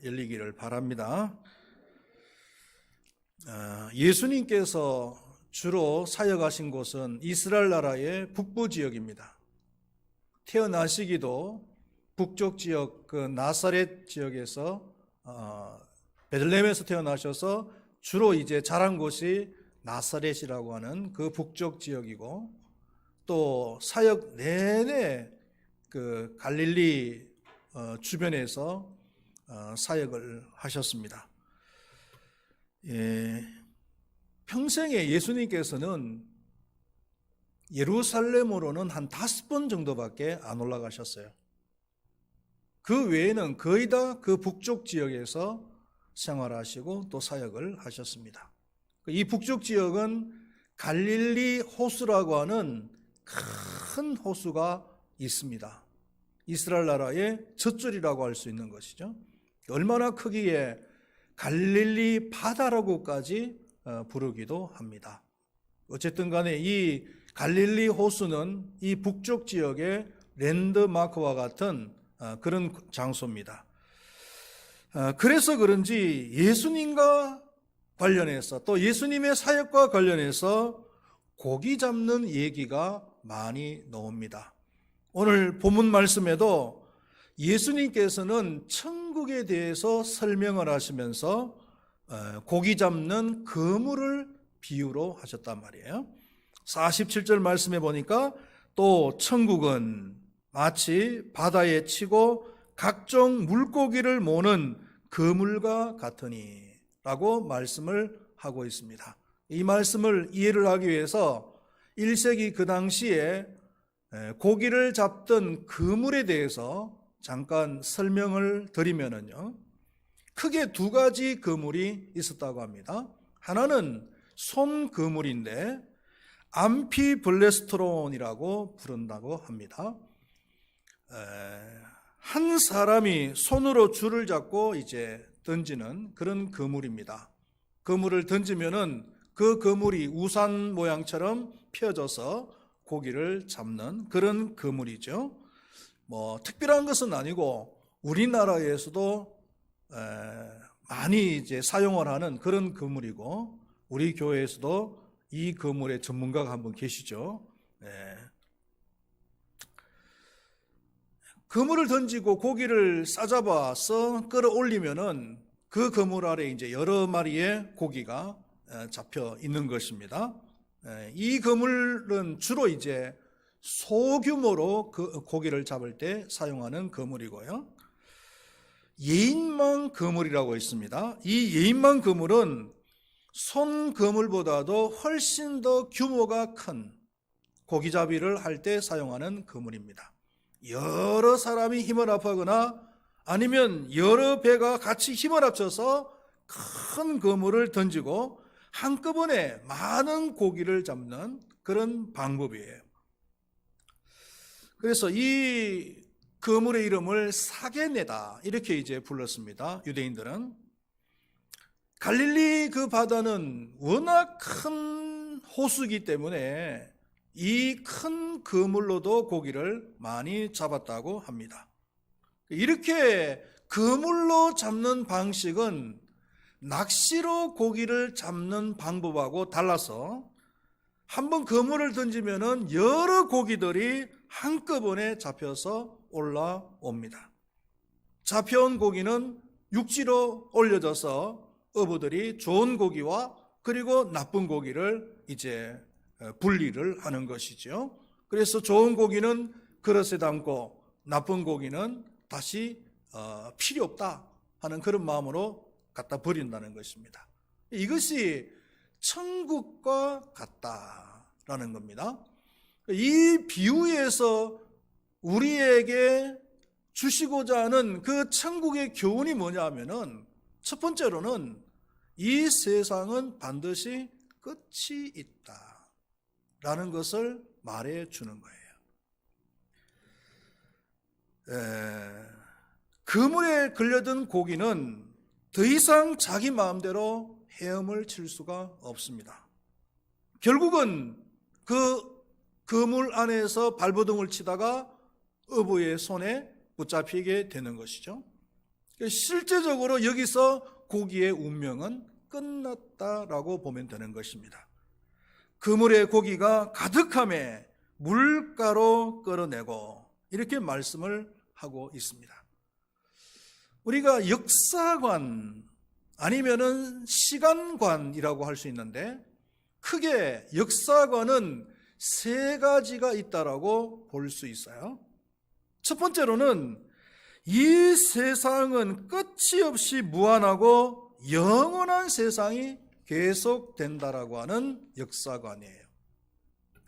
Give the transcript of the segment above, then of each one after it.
열리기를 바랍니다. 예수님께서 주로 사역하신 곳은 이스라엘 나라의 북부 지역입니다. 태어나시기도 북쪽 지역 그 나사렛 지역에서 베들레헴에서 태어나셔서 주로 이제 자란 곳이 나사렛이라고 하는 그 북쪽 지역이고, 또 사역 내내 그 갈릴리 주변에서 사역을 하셨습니다. 평생에 예수님께서는 예루살렘으로는 한 5번 정도밖에 안 올라가셨어요. 그 외에는 거의 다 그 북쪽 지역에서 생활하시고 또 사역을 하셨습니다. 이 북쪽 지역은 갈릴리 호수라고 하는 큰 호수가 있습니다. 이스라엘 나라의 젖줄이라고 할 수 있는 것이죠. 얼마나 크기에 갈릴리 바다라고까지 부르기도 합니다. 어쨌든 간에 이 갈릴리 호수는 이 북쪽 지역의 랜드마크와 같은 그런 장소입니다. 그래서 그런지 예수님과 관련해서 또 예수님의 사역과 관련해서 고기 잡는 얘기가 많이 나옵니다. 오늘 본문 말씀에도 예수님께서는 천국에 대해서 설명을 하시면서 고기 잡는 그물을 비유로 하셨단 말이에요. 47절 말씀에 보니까 또 천국은 마치 바다에 치고 각종 물고기를 모는 그물과 같으니 라고 말씀을 하고 있습니다. 이 말씀을 이해를 하기 위해서 1세기 그 당시에 고기를 잡던 그물에 대해서 잠깐 설명을 드리면은요, 크게 2가지 그물이 있었다고 합니다. 하나는 손 그물인데 암피블레스트론이라고 부른다고 합니다. 한 사람이 손으로 줄을 잡고 이제 던지는 그런 그물입니다. 그물을 던지면은 그 그물이 우산 모양처럼 펴져서 고기를 잡는 그런 그물이죠. 특별한 것은 아니고 우리나라에서도 많이 이제 사용을 하는 그런 그물이고, 우리 교회에서도 이 그물의 전문가가 한 분 계시죠. 그물을 던지고 고기를 싸잡아서 끌어올리면은 그 그물 아래 이제 여러 마리의 고기가 잡혀 있는 것입니다. 이 그물은 주로 이제 소규모로 그 고기를 잡을 때 사용하는 그물이고요. 예인망 그물이라고 있습니다. 이 예인망 그물은 손 그물보다도 훨씬 더 규모가 큰 고기잡이를 할 때 사용하는 그물입니다. 여러 사람이 힘을 합하거나 아니면 여러 배가 같이 힘을 합쳐서 큰 그물을 던지고 한꺼번에 많은 고기를 잡는 그런 방법이에요. 그래서 이 그물의 이름을 사게네다 이렇게 이제 불렀습니다. 유대인들은. 갈릴리 그 바다는 워낙 큰 호수이기 때문에 이 큰 그물로도 고기를 많이 잡았다고 합니다. 이렇게 그물로 잡는 방식은 낚시로 고기를 잡는 방법하고 달라서 한번 그물을 던지면은 여러 고기들이 한꺼번에 잡혀서 올라옵니다. 잡혀온 고기는 육지로 올려져서 어부들이 좋은 고기와 그리고 나쁜 고기를 이제 분리를 하는 것이죠. 그래서 좋은 고기는 그릇에 담고 나쁜 고기는 다시 필요 없다 하는 그런 마음으로 갖다 버린다는 것입니다. 이것이 천국과 같다라는 겁니다. 이 비유에서 우리에게 주시고자 하는 그 천국의 교훈이 뭐냐 하면은, 첫 번째로는 이 세상은 반드시 끝이 있다라는 것을 말해 주는 거예요. 그물에 걸려든 고기는 더 이상 자기 마음대로 헤엄을 칠 수가 없습니다. 결국은 그 그물 안에서 발버둥을 치다가 어부의 손에 붙잡히게 되는 것이죠. 실제적으로 여기서 고기의 운명은 끝났다라고 보면 되는 것입니다. 그물에 고기가 가득함에 물가로 끌어내고 이렇게 말씀을 하고 있습니다. 우리가 역사관 아니면은 시간관이라고 할 수 있는데 크게 역사관은 세 가지가 있다라고 볼 수 있어요. 첫 번째로는 이 세상은 끝이 없이 무한하고 영원한 세상이 계속된다라고 하는 역사관이에요.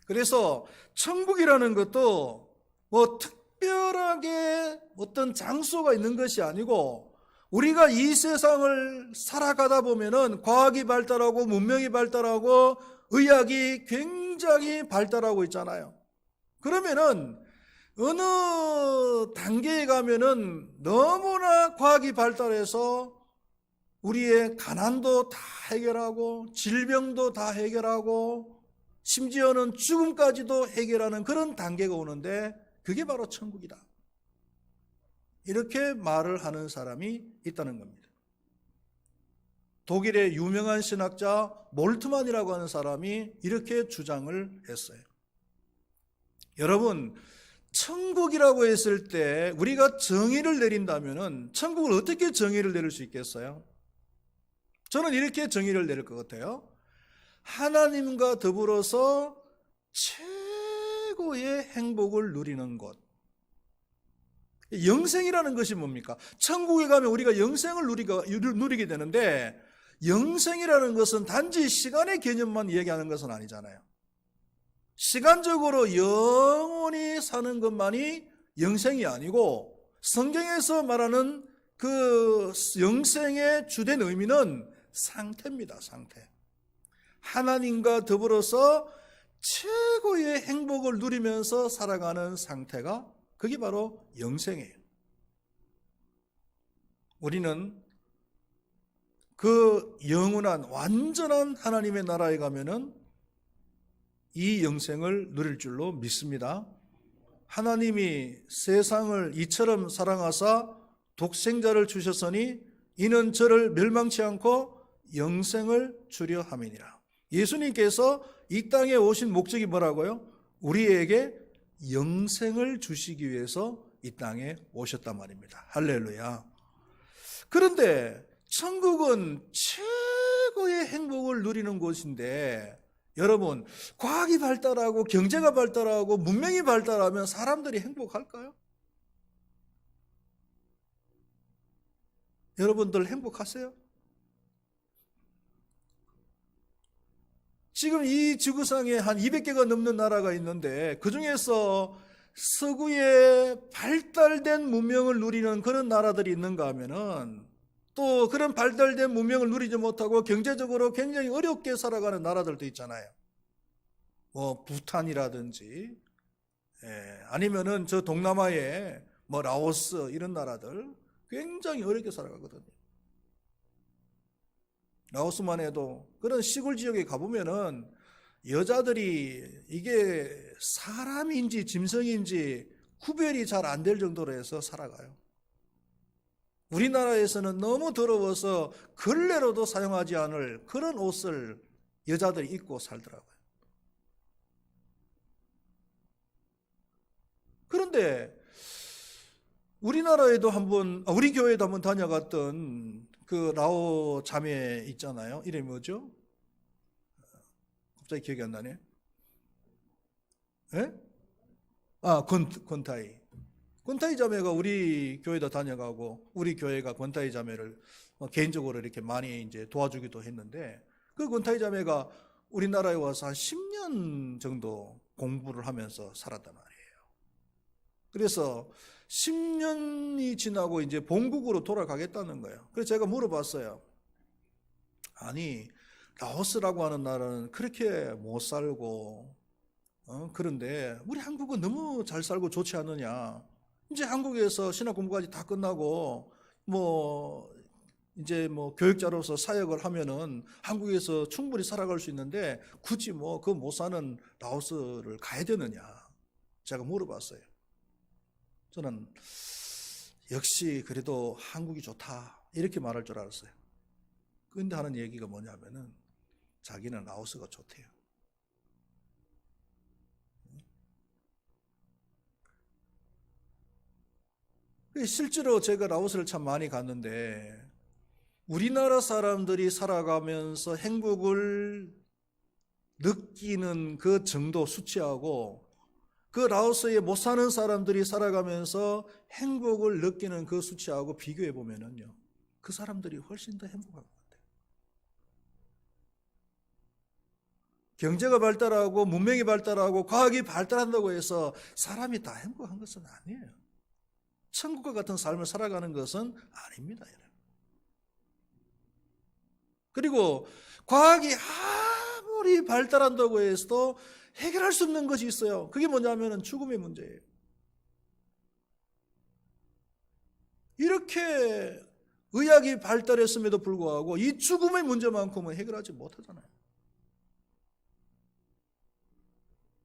그래서 천국이라는 것도 뭐 특별하게 어떤 장소가 있는 것이 아니고 우리가 이 세상을 살아가다 보면은 과학이 발달하고 문명이 발달하고 의학이 굉장히 발달하고 있잖아요. 그러면은 어느 단계에 가면은 너무나 과학이 발달해서 우리의 가난도 다 해결하고 질병도 다 해결하고 심지어는 죽음까지도 해결하는 그런 단계가 오는데 그게 바로 천국이다. 이렇게 말을 하는 사람이 있다는 겁니다. 독일의 유명한 신학자 몰트만이라고 하는 사람이 이렇게 주장을 했어요. 여러분, 천국이라고 했을 때 우리가 정의를 내린다면은 천국을 어떻게 정의를 내릴 수 있겠어요? 저는 이렇게 정의를 내릴 것 같아요. 하나님과 더불어서 최고의 행복을 누리는 곳. 영생이라는 것이 뭡니까? 천국에 가면 우리가 영생을 누리게 되는데 영생이라는 것은 단지 시간의 개념만 얘기하는 것은 아니잖아요. 시간적으로 영원히 사는 것만이 영생이 아니고 성경에서 말하는 그 영생의 주된 의미는 상태입니다. 상태. 하나님과 더불어서 최고의 행복을 누리면서 살아가는 상태가 그게 바로 영생이에요. 우리는 그 영원한 완전한 하나님의 나라에 가면은 이 영생을 누릴 줄로 믿습니다. 하나님이 세상을 이처럼 사랑하사 독생자를 주셨으니 이는 저를 멸망치 않고 영생을 주려 함이니라. 예수님께서 이 땅에 오신 목적이 뭐라고요? 우리에게 영생을 주시기 위해서 이 땅에 오셨단 말입니다. 할렐루야. 그런데 천국은 최고의 행복을 누리는 곳인데 여러분, 과학이 발달하고 경제가 발달하고 문명이 발달하면 사람들이 행복할까요? 여러분들 행복하세요? 지금 이 지구상에 한 200개가 넘는 나라가 있는데 그 중에서 서구의 발달된 문명을 누리는 그런 나라들이 있는가 하면은 또 그런 발달된 문명을 누리지 못하고 경제적으로 굉장히 어렵게 살아가는 나라들도 있잖아요. 뭐 부탄이라든지 아니면은 저 동남아의 뭐 라오스 이런 나라들 굉장히 어렵게 살아가거든요. 라오스만 해도 그런 시골 지역에 가보면은 여자들이 이게 사람인지 짐승인지 구별이 잘 안 될 정도로 해서 살아가요. 우리나라에서는 너무 더러워서 걸레로도 사용하지 않을 그런 옷을 여자들이 입고 살더라고요. 그런데 우리나라에도 우리 교회에도 한번 다녀갔던 그 라오 자매 있잖아요. 이름이 뭐죠? 갑자기 기억이 안 나네. 예? 권타이. 권타이 자매가 우리 교회도 다녀가고 우리 교회가 권타이 자매를 개인적으로 이렇게 많이 이제 도와주기도 했는데 그 권타이 자매가 우리나라에 와서 한 10년 정도 공부를 하면서 살았단 말이에요. 그래서 10년이 지나고 이제 본국으로 돌아가겠다는 거예요. 그래서 제가 물어봤어요. 아니, 라오스라고 하는 나라는 그렇게 못 살고, 그런데 우리 한국은 너무 잘 살고 좋지 않느냐. 이제 한국에서 신학 공부까지 다 끝나고, 이제 교육자로서 사역을 하면은 한국에서 충분히 살아갈 수 있는데 굳이 그 못 사는 라오스를 가야 되느냐. 제가 물어봤어요. 저는 역시 그래도 한국이 좋다 이렇게 말할 줄 알았어요. 그런데 하는 얘기가 뭐냐면은 자기는 라오스가 좋대요. 실제로 제가 라오스를 참 많이 갔는데 우리나라 사람들이 살아가면서 행복을 느끼는 그 정도 수치하고 그 라오스에 못 사는 사람들이 살아가면서 행복을 느끼는 그 수치하고 비교해 보면은요, 그 사람들이 훨씬 더 행복한 것 같아요. 경제가 발달하고 문명이 발달하고 과학이 발달한다고 해서 사람이 다 행복한 것은 아니에요. 천국과 같은 삶을 살아가는 것은 아닙니다. 그리고 과학이 아무리 발달한다고 해서도 해결할 수 없는 것이 있어요. 그게 뭐냐면 죽음의 문제예요. 이렇게 의학이 발달했음에도 불구하고 이 죽음의 문제만큼은 해결하지 못하잖아요.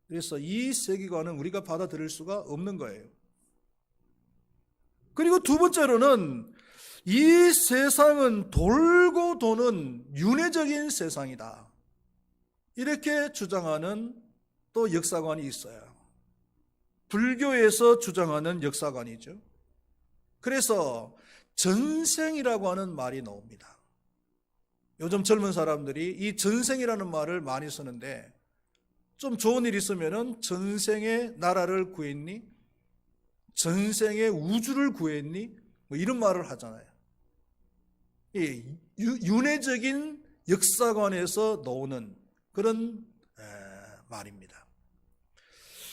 그래서 이 세계관은 우리가 받아들일 수가 없는 거예요. 그리고 두 번째로는 이 세상은 돌고 도는 윤회적인 세상이다, 이렇게 주장하는 또 역사관이 있어요. 불교에서 주장하는 역사관이죠. 그래서 전생이라고 하는 말이 나옵니다. 요즘 젊은 사람들이 이 전생이라는 말을 많이 쓰는데, 좀 좋은 일 있으면은 전생에 나라를 구했니? 전생에 우주를 구했니? 뭐 이런 말을 하잖아요. 이 윤회적인 역사관에서 나오는 그런 말입니다.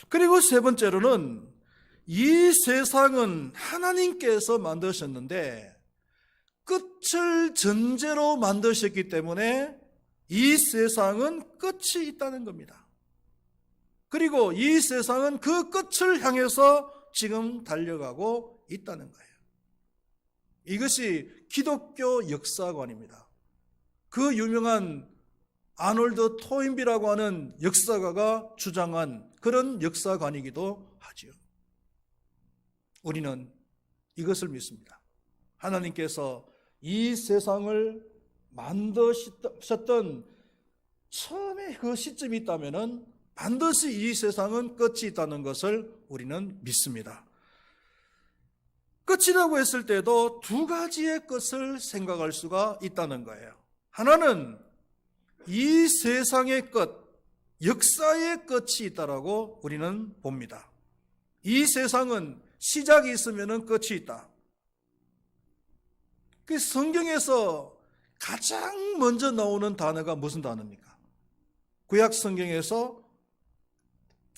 그리고 세 번째로는 이 세상은 하나님께서 만드셨는데 끝을 전제로 만드셨기 때문에 이 세상은 끝이 있다는 겁니다. 그리고 이 세상은 그 끝을 향해서 지금 달려가고 있다는 거예요. 이것이 기독교 역사관입니다. 그 유명한 아놀드 토인비라고 하는 역사가가 주장한 그런 역사관이기도 하지요. 우리는 이것을 믿습니다. 하나님께서 이 세상을 만드셨던 처음에 그 시점이 있다면은 반드시 이 세상은 끝이 있다는 것을 우리는 믿습니다. 끝이라고 했을 때도 두 가지의 끝을 생각할 수가 있다는 거예요. 하나는 이 세상의 끝, 역사의 끝이 있다라고 우리는 봅니다. 이 세상은 시작이 있으면 끝이 있다. 그 성경에서 가장 먼저 나오는 단어가 무슨 단어입니까? 구약 성경에서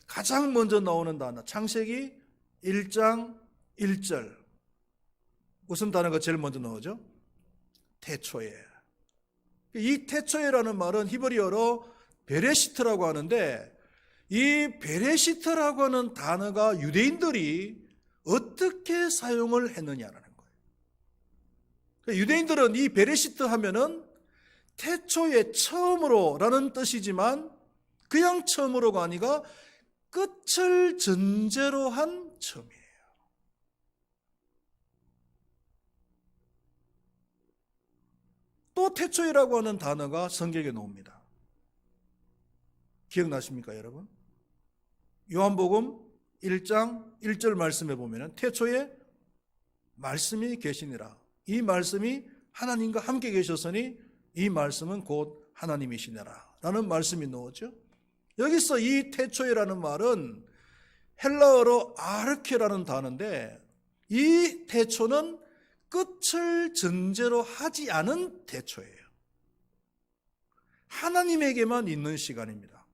가장 먼저 나오는 단어, 창세기 1장 1절. 무슨 단어가 제일 먼저 나오죠? 태초에. 이 태초에라는 말은 히브리어로 베레시트라고 하는데, 이 베레시트라고 하는 단어가 유대인들이 어떻게 사용을 했느냐라는 거예요. 유대인들은 이 베레시트 하면은 태초에 처음으로라는 뜻이지만 그냥 처음으로가 아니라 끝을 전제로 한 처음이에요. 또 태초이라고 하는 단어가 성경에 나옵니다. 기억나십니까, 여러분? 요한복음 1장 1절 말씀에 보면 태초에 말씀이 계시니라. 이 말씀이 하나님과 함께 계셨으니 이 말씀은 곧 하나님이시니라 라는 말씀이 나오죠. 여기서 이 태초에라는 말은 헬라어로 아르케라는 단어인데, 이 태초는 끝을 전제로 하지 않은 태초예요. 하나님에게만 있는 시간입니다.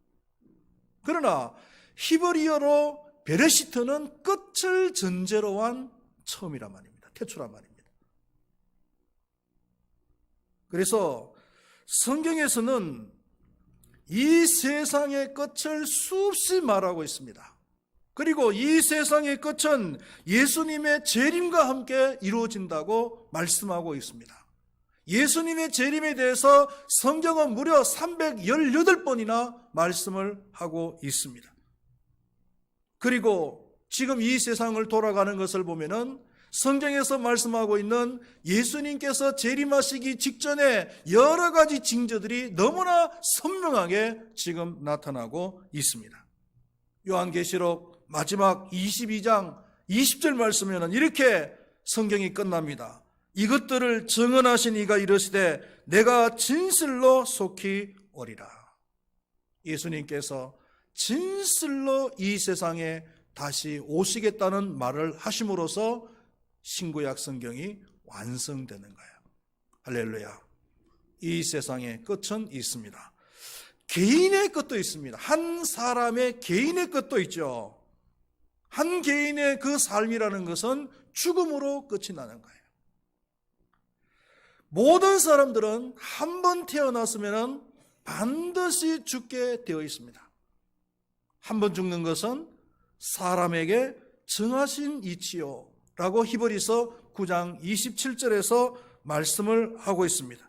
그러나 히브리어로 베레시트는 끝을 전제로 한 처음이란 말입니다. 태초란 말입니다. 그래서 성경에서는 이 세상의 끝을 수없이 말하고 있습니다. 그리고 이 세상의 끝은 예수님의 재림과 함께 이루어진다고 말씀하고 있습니다. 예수님의 재림에 대해서 성경은 무려 318번이나 말씀을 하고 있습니다. 그리고 지금 이 세상을 돌아가는 것을 보면은 성경에서 말씀하고 있는 예수님께서 재림하시기 직전에 여러 가지 징조들이 너무나 선명하게 지금 나타나고 있습니다. 요한계시록 마지막 22장 20절 말씀에는 이렇게 성경이 끝납니다. 이것들을 증언하신 이가 이르시되 내가 진실로 속히 오리라. 예수님께서 진실로 이 세상에 다시 오시겠다는 말을 하심으로써 신구약 성경이 완성되는 거예요. 할렐루야. 이 세상의 끝은 있습니다. 개인의 끝도 있습니다. 한 사람의 개인의 끝도 있죠. 한 개인의 그 삶이라는 것은 죽음으로 끝이 나는 거예요. 모든 사람들은 한 번 태어났으면 반드시 죽게 되어 있습니다. 한 번 죽는 것은 사람에게 정하신 이치요 라고 히브리서 9장 27절에서 말씀을 하고 있습니다.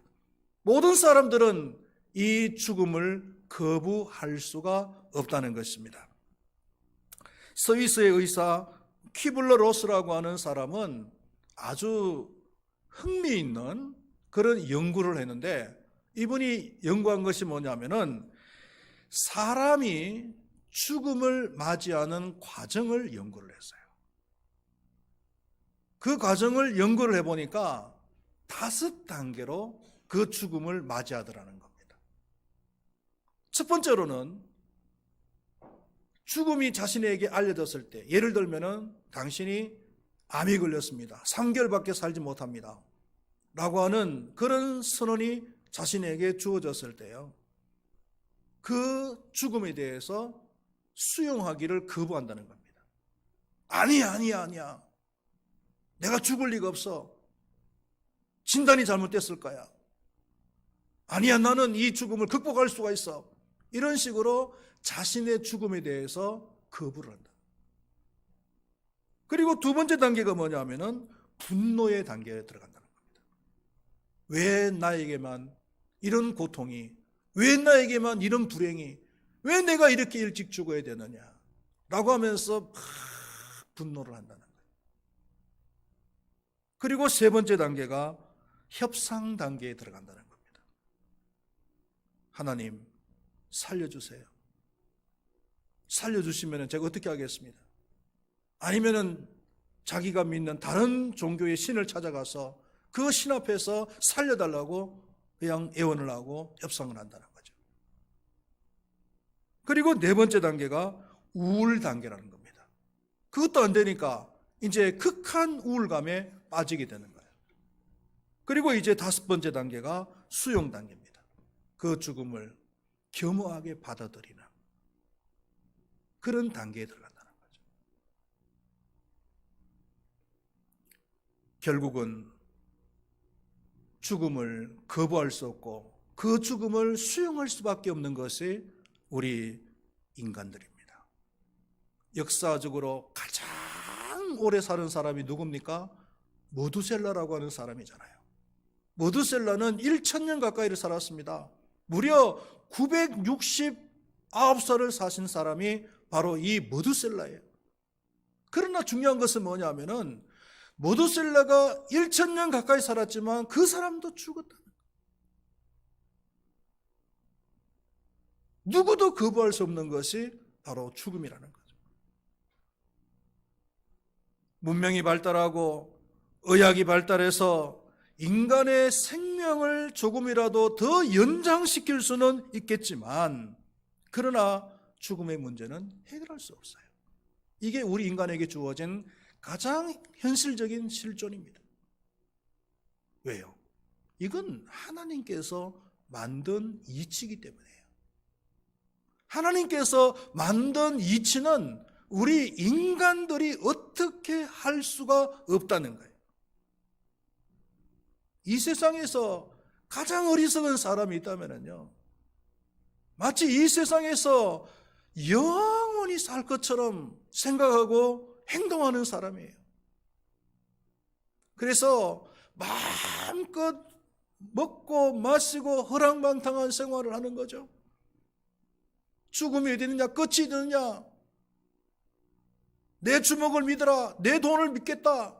모든 사람들은 이 죽음을 거부할 수가 없다는 것입니다. 스위스의 의사 퀴블러 로스라고 하는 사람은 아주 흥미있는 그런 연구를 했는데, 이분이 연구한 것이 뭐냐면은 사람이 죽음을 맞이하는 과정을 연구를 했어요. 그 과정을 연구를 해보니까 5단계로 그 죽음을 맞이하더라는 겁니다. 첫 번째로는 죽음이 자신에게 알려졌을 때, 예를 들면은 당신이 암이 걸렸습니다. 3개월밖에 살지 못합니다. 라고 하는 그런 선언이 자신에게 주어졌을 때요, 그 죽음에 대해서 수용하기를 거부한다는 겁니다. 아니야. 내가 죽을 리가 없어. 진단이 잘못됐을 거야. 아니야, 나는 이 죽음을 극복할 수가 있어. 이런 식으로 자신의 죽음에 대해서 거부를 한다. 그리고 두 번째 단계가 뭐냐면은 분노의 단계에 들어간다는 겁니다. 왜 나에게만 이런 고통이, 왜 나에게만 이런 불행이, 왜 내가 이렇게 일찍 죽어야 되느냐 라고 하면서 막 분노를 한다는 거예요. 그리고 세 번째 단계가 협상 단계에 들어간다는 겁니다. 하나님 살려주세요. 살려주시면 제가 어떻게 하겠습니다. 아니면은 자기가 믿는 다른 종교의 신을 찾아가서 그 신 앞에서 살려달라고 그냥 애원을 하고 협상을 한다는 거죠. 그리고 네 번째 단계가 우울 단계라는 겁니다. 그것도 안 되니까 이제 극한 우울감에 빠지게 되는 거예요. 그리고 이제 다섯 번째 단계가 수용 단계입니다. 그 죽음을 겸허하게 받아들이는 그런 단계에 들어간다는 거죠. 결국은 죽음을 거부할 수 없고 그 죽음을 수용할 수밖에 없는 것이 우리 인간들입니다. 역사적으로 가장 오래 사는 사람이 누굽니까? 모두셀라라고 하는 사람이잖아요. 모두셀라는 1000년 가까이를 살았습니다. 무려 969살을 사신 사람이 바로 이 모두셀라예요. 그러나 중요한 것은 뭐냐면은 모두셀라가 1000년 가까이 살았지만 그 사람도 죽었다는 거예요. 누구도 거부할 수 없는 것이 바로 죽음이라는 거죠. 문명이 발달하고 의학이 발달해서 인간의 생명을 조금이라도 더 연장시킬 수는 있겠지만, 그러나 죽음의 문제는 해결할 수 없어요. 이게 우리 인간에게 주어진 가장 현실적인 실존입니다. 왜요? 이건 하나님께서 만든 이치이기 때문이에요. 하나님께서 만든 이치는 우리 인간들이 어떻게 할 수가 없다는 거예요. 이 세상에서 가장 어리석은 사람이 있다면요, 마치 이 세상에서 영원히 살 것처럼 생각하고 행동하는 사람이에요. 그래서 마음껏 먹고 마시고 허랑방탕한 생활을 하는 거죠. 죽음이 어디 있느냐, 끝이 있느냐, 내 주먹을 믿어라, 내 돈을 믿겠다,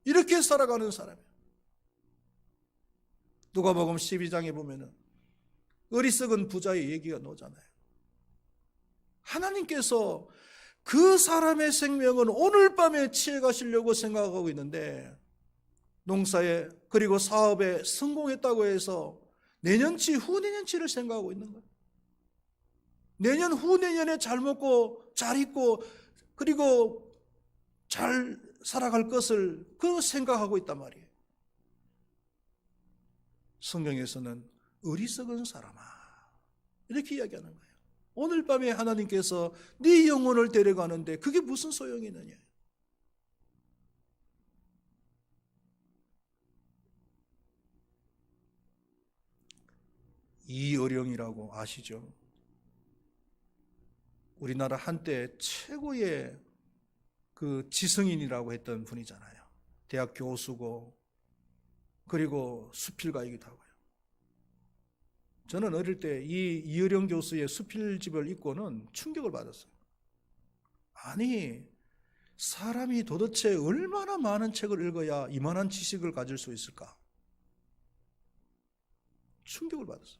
이렇게 살아가는 사람이에요. 누가복음 12장에 보면은 어리석은 부자의 얘기가 나오잖아요. 하나님께서 그 사람의 생명은 오늘 밤에 취해 가시려고 생각하고 있는데 농사에 그리고 사업에 성공했다고 해서 내년치 후내년치를 생각하고 있는 거예요. 내년 후내년에 잘 먹고 잘 입고 그리고 잘 살아갈 것을 그 생각하고 있단 말이에요. 성경에서는 어리석은 사람아 이렇게 이야기하는 거예요. 오늘 밤에 하나님께서 네 영혼을 데려가는데 그게 무슨 소용이 있느냐. 이어령이라고 아시죠? 우리나라 한때 최고의 그 지성인이라고 했던 분이잖아요. 대학 교수고 그리고 수필가이기도 하고요. 저는 어릴 때 이 이어령 교수의 수필집을 읽고는 충격을 받았어요. 아니, 사람이 도대체 얼마나 많은 책을 읽어야 이만한 지식을 가질 수 있을까? 충격을 받았어요.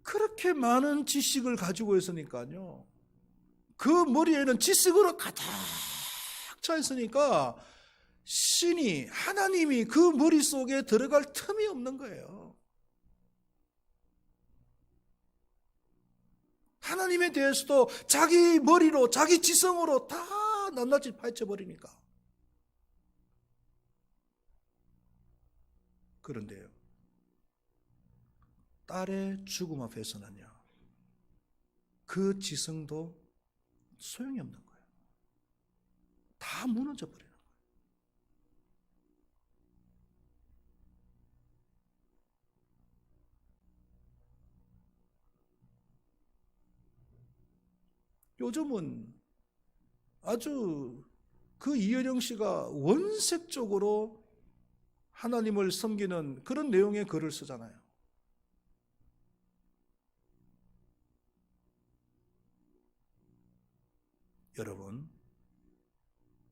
그렇게 많은 지식을 가지고 있으니까요. 그 머리에는 지식으로 가득 차 있으니까 신이, 하나님이 그 머릿속에 들어갈 틈이 없는 거예요. 하나님에 대해서도 자기 머리로, 자기 지성으로 다 낱낱이 파헤쳐버리니까. 그런데요, 딸의 죽음 앞에서는요, 그 지성도 소용이 없는 거예요. 다 무너져 버리는 거예요. 요즘은 아주 그 이현영 씨가 원색적으로 하나님을 섬기는 그런 내용의 글을 쓰잖아요. 여러분,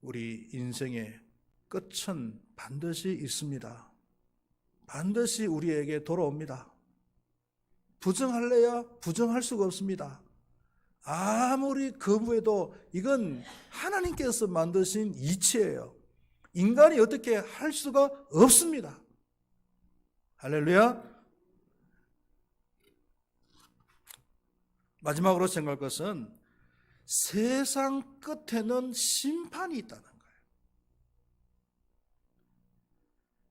우리 인생의 끝은 반드시 있습니다. 반드시 우리에게 돌아옵니다. 부정할래야 부정할 수가 없습니다. 아무리 거부해도 이건 하나님께서 만드신 이치예요. 인간이 어떻게 할 수가 없습니다. 할렐루야. 마지막으로 생각할 것은 세상 끝에는 심판이 있다는 거예요.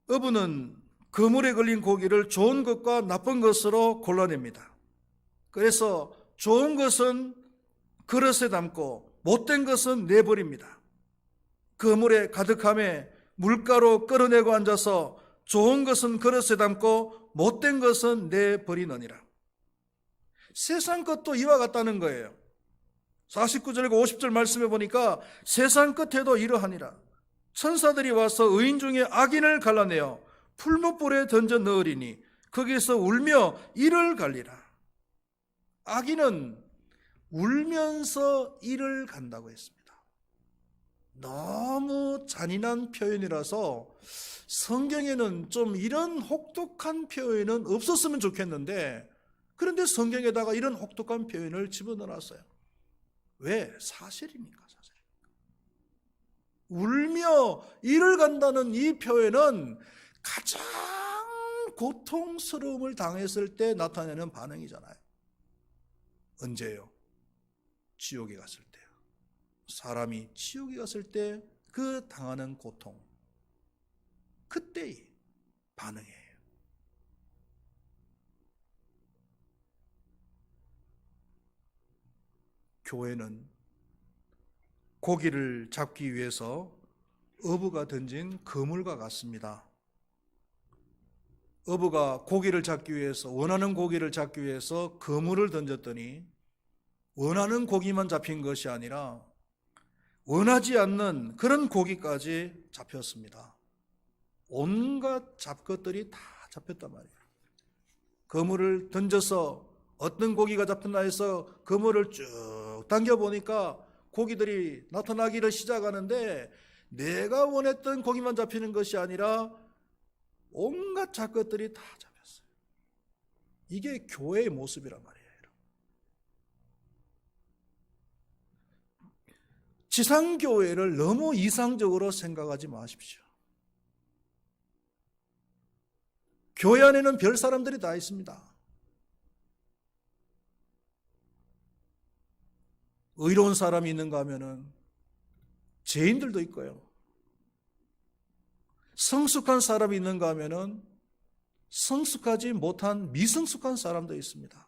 어부는 그물에 걸린 고기를 좋은 것과 나쁜 것으로 골라냅니다. 그래서 좋은 것은 그릇에 담고 못된 것은 내버립니다. 그물에 가득함에 물가로 끌어내고 앉아서 좋은 것은 그릇에 담고 못된 것은 내버리느니라. 세상 것도 이와 같다는 거예요. 49절과 50절 말씀해 보니까 세상 끝에도 이러하니라. 천사들이 와서 의인 중에 악인을 갈라내어 풀무불에 던져 넣으리니 거기서 울며 이를 갈리라. 악인은 울면서 이를 간다고 했습니다. 너무 잔인한 표현이라서 성경에는 좀 이런 혹독한 표현은 없었으면 좋겠는데, 그런데 성경에다가 이런 혹독한 표현을 집어넣어놨어요. 왜? 사실이니까. 울며 이를 간다는 이 표현은 가장 고통스러움을 당했을 때 나타내는 반응이잖아요. 언제요? 지옥에 갔을 때요. 사람이 지옥에 갔을 때 그 당하는 고통, 그때의 반응이에요. 교회는 고기를 잡기 위해서 어부가 던진 그물과 같습니다. 어부가 고기를 잡기 위해서, 원하는 고기를 잡기 위해서 그물을 던졌더니 원하는 고기만 잡힌 것이 아니라 원하지 않는 그런 고기까지 잡혔습니다. 온갖 잡것들이 다 잡혔단 말이에요. 그물을 던져서 어떤 고기가 잡혔나 해서 그물을 쭉 당겨보니까 고기들이 나타나기를 시작하는데 내가 원했던 고기만 잡히는 것이 아니라 온갖 잡것들이 다 잡혔어요. 이게 교회의 모습이란 말이에요. 지상교회를 너무 이상적으로 생각하지 마십시오. 교회 안에는 별 사람들이 다 있습니다. 의로운 사람이 있는가 하면은 죄인들도 있고요. 성숙한 사람이 있는가 하면은 성숙하지 못한 미성숙한 사람도 있습니다.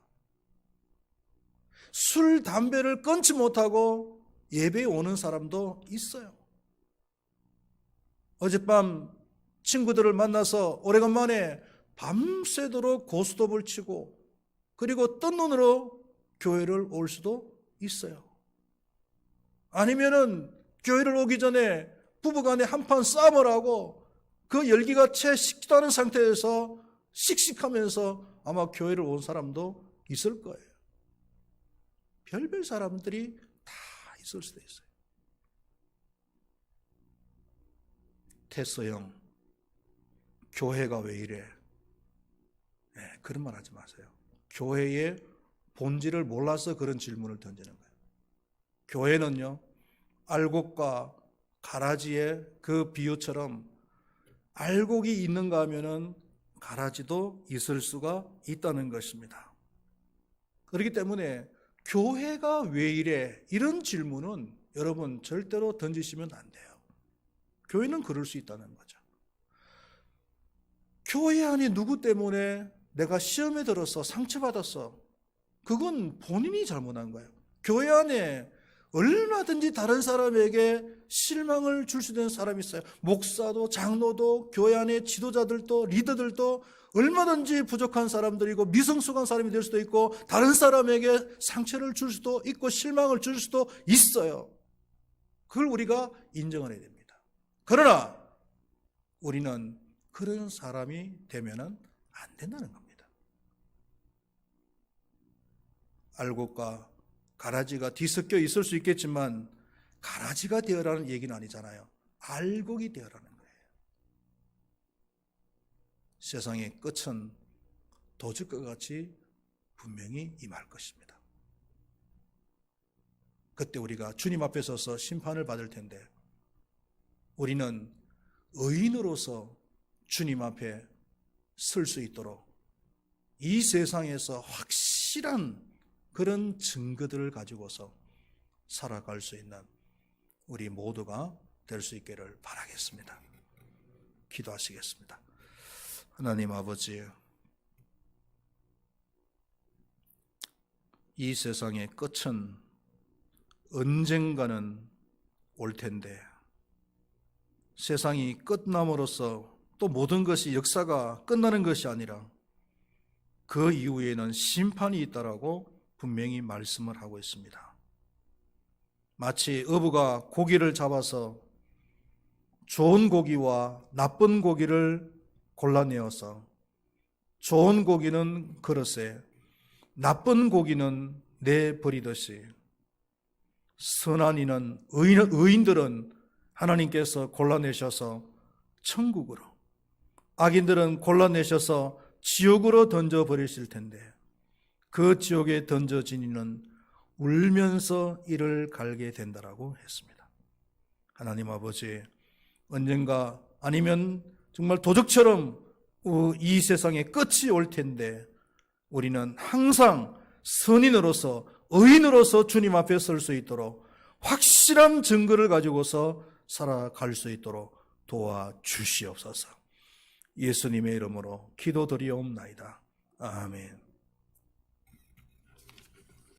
술, 담배를 끊지 못하고 예배에 오는 사람도 있어요. 어젯밤 친구들을 만나서 오래간만에 밤새도록 고스톱을 치고 그리고 뜬 눈으로 교회를 올 수도 있어요. 아니면은 교회를 오기 전에 부부간에 한판 싸움을 하고 그 열기가 채 식지도 않은 상태에서 씩씩하면서 아마 교회를 온 사람도 있을 거예요. 별별 사람들이 다 있을 수도 있어요. 테스형, 교회가 왜 이래? 네, 그런 말 하지 마세요. 교회의 본질을 몰라서 그런 질문을 던지는 거예요. 교회는요, 알곡과 가라지의 그 비유처럼 알곡이 있는가 하면은 가라지도 있을 수가 있다는 것입니다. 그렇기 때문에 교회가 왜 이래? 이런 질문은 여러분 절대로 던지시면 안 돼요. 교회는 그럴 수 있다는 거죠. 교회 안에 누구 때문에 내가 시험에 들어서 상처받았어. 그건 본인이 잘못한 거예요. 교회 안에 얼마든지 다른 사람에게 실망을 줄 수 있는 사람이 있어요. 목사도 장로도 교회 안에 지도자들도 리더들도 얼마든지 부족한 사람들이고 미성숙한 사람이 될 수도 있고 다른 사람에게 상처를 줄 수도 있고 실망을 줄 수도 있어요. 그걸 우리가 인정을 해야 됩니다. 그러나 우리는 그런 사람이 되면 안 된다는 겁니다. 알곡과 가라지가 뒤섞여 있을 수 있겠지만 가라지가 되어라는 얘기는 아니잖아요. 알곡이 되어라는 거예요. 세상의 끝은 도적과 같이 분명히 임할 것입니다. 그때 우리가 주님 앞에 서서 심판을 받을 텐데 우리는 의인으로서 주님 앞에 설 수 있도록 이 세상에서 확실한 그런 증거들을 가지고서 살아갈 수 있는 우리 모두가 될 수 있기를 바라겠습니다. 기도하시겠습니다. 하나님 아버지, 이 세상의 끝은 언젠가는 올 텐데 세상이 끝남으로써 또 모든 것이 역사가 끝나는 것이 아니라 그 이후에는 심판이 있다라고 분명히 말씀을 하고 있습니다. 마치 어부가 고기를 잡아서 좋은 고기와 나쁜 고기를 골라내어서 좋은 고기는 그릇에 나쁜 고기는 내버리듯이 선한 이는 의인들은 하나님께서 골라내셔서 천국으로, 악인들은 골라내셔서 지옥으로 던져버리실 텐데 그 지옥에 던져진 이는 울면서 이를 갈게 된다라고 했습니다. 하나님 아버지, 언젠가 아니면 정말 도적처럼 이 세상의 끝이 올 텐데 우리는 항상 선인으로서 의인으로서 주님 앞에 설 수 있도록 확실한 증거를 가지고서 살아갈 수 있도록 도와주시옵소서. 예수님의 이름으로 기도드리옵나이다. 아멘.